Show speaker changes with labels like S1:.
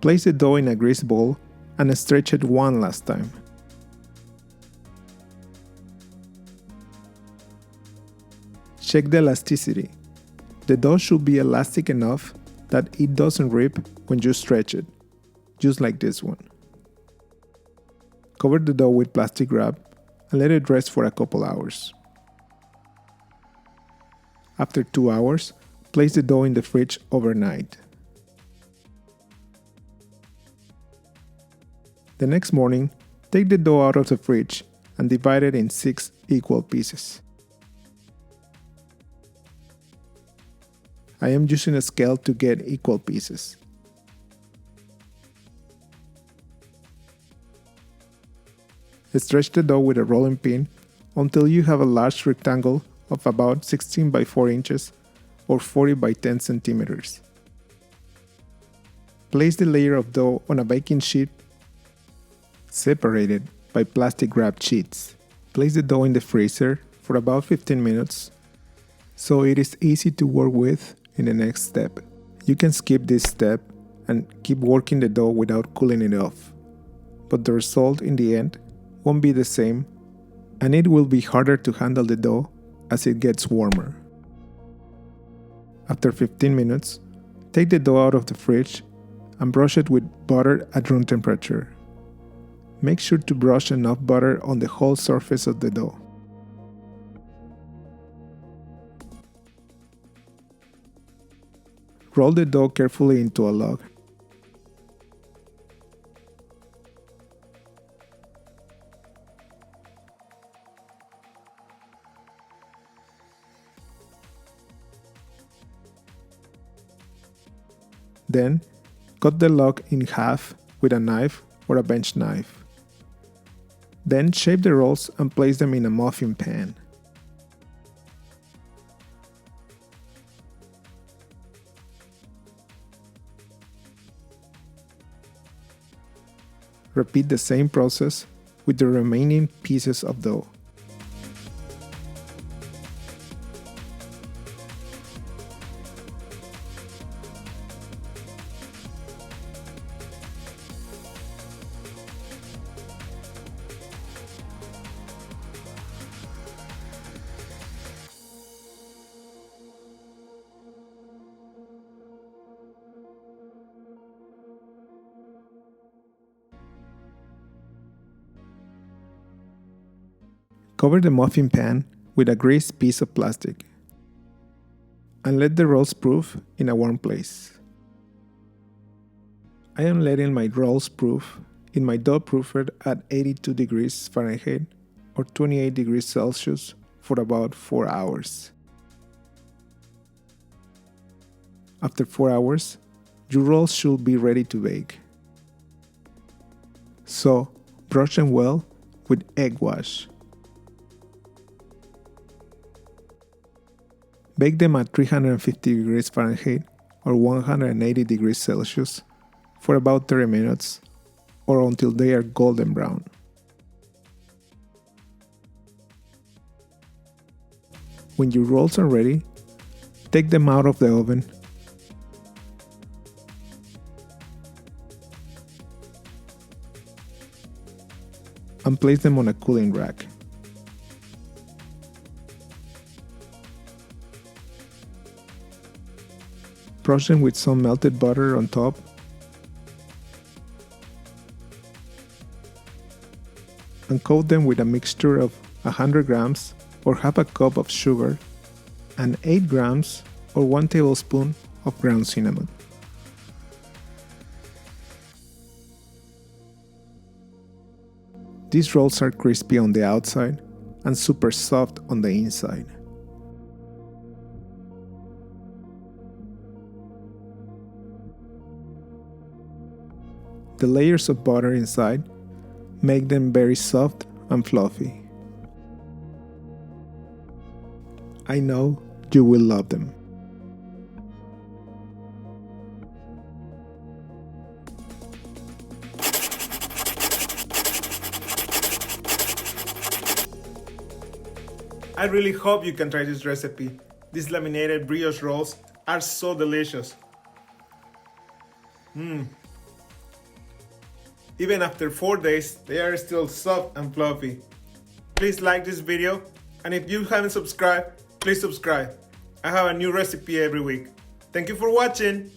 S1: Place the dough in a greased bowl and stretch it one last time. Check the elasticity. The dough should be elastic enough that it doesn't rip when you stretch it, just like this one. Cover the dough with plastic wrap and let it rest for a couple hours. After 2 hours, place the dough in the fridge overnight. The next morning, take the dough out of the fridge and divide it in 6 equal pieces. I am using a scale to get equal pieces. Stretch the dough with a rolling pin until you have a large rectangle of about 16 by 4 inches or 40 by 10 centimeters. Place the layer of dough on a baking sheet separated by plastic wrapped sheets. Place the dough in the freezer for about 15 minutes so it is easy to work with in the next step. You can skip this step and keep working the dough without cooling it off, but the result in the end won't be the same, and it will be harder to handle the dough as it gets warmer. After 15 minutes, take the dough out of the fridge and brush it with butter at room temperature. Make sure to brush enough butter on the whole surface of the dough. Roll the dough carefully into a log. Then, cut the log in half with a knife or a bench knife. Then shape the rolls and place them in a muffin pan. Repeat the same process with the remaining pieces of dough. Cover the muffin pan with a greased piece of plastic and let the rolls proof in a warm place. I am letting my rolls proof in my dough proofer at 82 degrees Fahrenheit or 28 degrees Celsius for about 4 hours. After 4 hours, your rolls should be ready to bake. So, brush them well with egg wash. Bake them at 350 degrees Fahrenheit or 180 degrees Celsius for about 30 minutes or until they are golden brown. When your rolls are ready, take them out of the oven and place them on a cooling rack. Brush them with some melted butter on top and coat them with a mixture of 100 grams or half a cup of sugar and 8 grams or 1 tablespoon of ground cinnamon. These rolls are crispy on the outside and super soft on the inside. The layers of butter inside make them very soft and fluffy. I know you will love them. I really hope you can try this recipe. These laminated brioche rolls are so delicious. Even after 4 days, they are still soft and fluffy. Please like this video, and if you haven't subscribed, please subscribe. I have a new recipe every week. Thank you for watching.